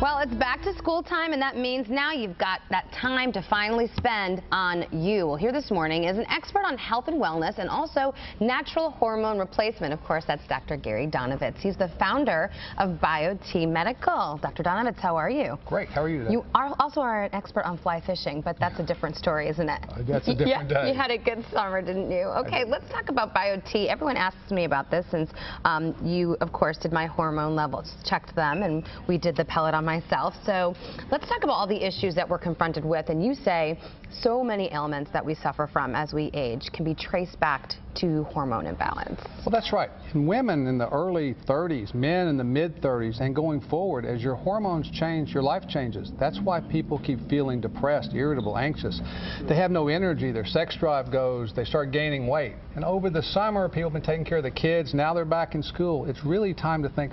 Well, it's back to school time, and that means now you've got that time to finally spend on you. Well, here this morning is an expert on health and wellness and also natural hormone replacement. Of course, that's Dr. Donovitz. He's the founder of BioT Medical. Dr. Donovitz, how are you? Great. How are you today? You also are an expert on fly fishing, but that's a different story, isn't it? That's a different day. You had a good summer, didn't you? Okay, let's talk about BioT. Everyone asks me about this since you, of course, did my hormone levels, checked them, and we did the pellet on myself. So let's talk about all the issues that we're confronted with. And you say so many ailments that we suffer from as we age can be traced back to hormone imbalance. Well, that's right. In women in the early 30s, men in the mid-30s, and going forward, as your hormones change, your life changes. That's why people keep feeling depressed, irritable, anxious. They have no energy, their sex drive goes, they start gaining weight. And over the summer, people have been taking care of the kids, now they're back in school. It's really time to think,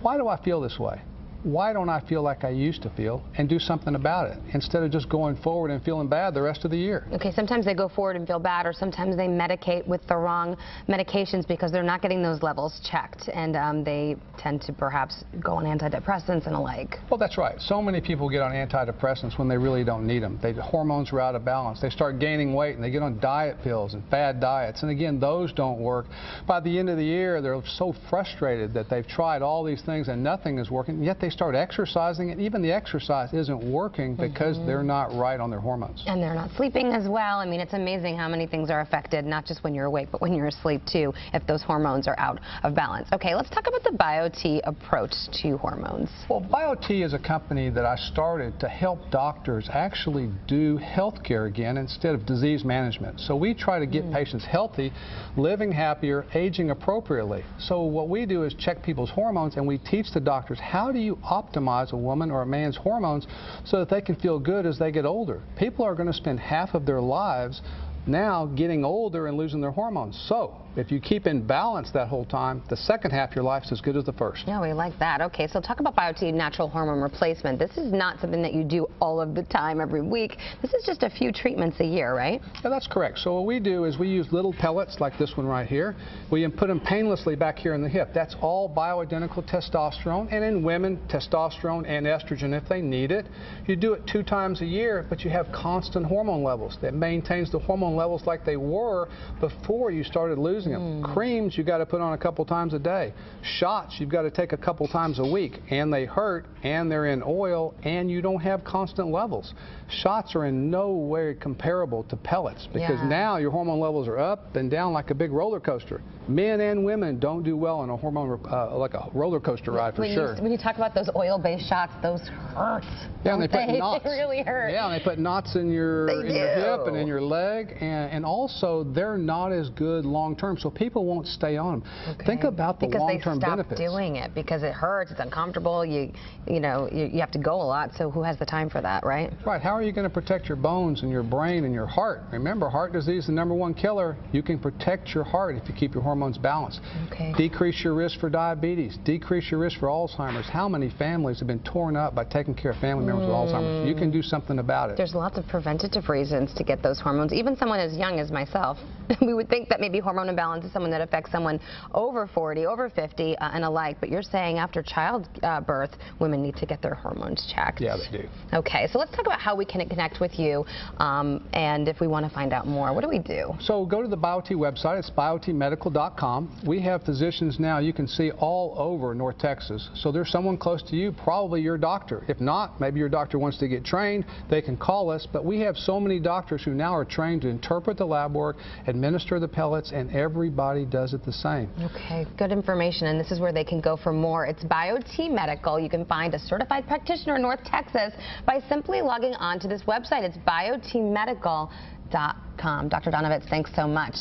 why do I feel this way? Why don't I feel like I used to feel, and do something about it instead of just going forward and feeling bad the rest of the year? Okay, sometimes they go forward and feel bad, or sometimes they medicate with the wrong medications because they're not getting those levels checked, and they tend to perhaps go on antidepressants and the like. Well, that's right. So many people get on antidepressants when they really don't need them. The hormones are out of balance. They start gaining weight, and they get on diet pills and fad diets, and again, those don't work. By the end of the year, they're so frustrated that they've tried all these things and nothing is working, yet they start exercising, and even the exercise isn't working because they're not right on their hormones. And they're not sleeping as well. I mean, it's amazing how many things are affected, not just when you're awake, but when you're asleep too, if those hormones are out of balance. Okay, let's talk about the BioT approach to hormones. Well, BioT is a company that I started to help doctors actually do health care again instead of disease management. So we try to get patients healthy, living happier, aging appropriately. So what we do is check people's hormones, and we teach the doctors, how do you optimize a woman or a man's hormones so that they can feel good as they get older? People are going to spend half of their lives now getting older and losing their hormones. So if you keep in balance that whole time, the second half of your life is as good as the first. Yeah, we like that. Okay, so talk about BioT natural hormone replacement. This is not something that you do all of the time every week. This is just a few treatments a year, right? Yeah, that's correct. So what we do is we use little pellets like this one right here. We put them painlessly back here in the hip. That's all bioidentical testosterone, and in women, testosterone and estrogen if they need it. You do it 2 times a year, but you have constant hormone levels that maintains the hormone levels like they were before you started losing them. Creams you got to put on a couple times a day. Shots you've got to take a couple times a week, and they hurt, and they're in oil, and you don't have constant levels. Shots are in no way comparable to pellets because now your hormone levels are up and down like a big roller coaster. Men and women don't do well on a hormone like a roller coaster ride for sure. When you talk about those oil-based shots, those hurt. Yeah, and they put knots. They really hurt. Yeah, and they put knots in your hip and in your leg, and also they're not as good long-term, so people won't stay on them. Okay. Think about the long-term benefits. Because they stop doing it because it hurts, it's uncomfortable, you have to go a lot, so who has the time for that, right? Right. How are you going to protect your bones and your brain and your heart? Remember, heart disease is the #1 killer. You can protect your heart if you keep your hormones balanced. Okay. Decrease your risk for diabetes. Decrease your risk for Alzheimer's. How many families have been torn up by taking care of family members with Alzheimer's? You can do something about it. There's lots of preventative reasons to get those hormones. Even someone as young as myself, we would think that maybe hormone imbalance is someone that affects someone over 40, over 50, and alike. But you're saying after childbirth, women need to get their hormones checked. Yeah, they do. Okay, so let's talk about how we can connect with you, and if we want to find out more, what do we do? So go to the BioT website. It's biotmedical.com. We have physicians now you can see all over North Texas. So there's someone close to you, probably your doctor. If not, maybe your doctor wants to get trained, they can call us. But we have so many doctors who now are trained to interpret the lab work, administer the pellets, and everybody does it the same. Okay, good information, and this is where they can go for more. It's BioT Medical. You can find a certified practitioner in North Texas by simply logging on to this website. It's biotmedical.com. Dr. Donovitz, thanks so much.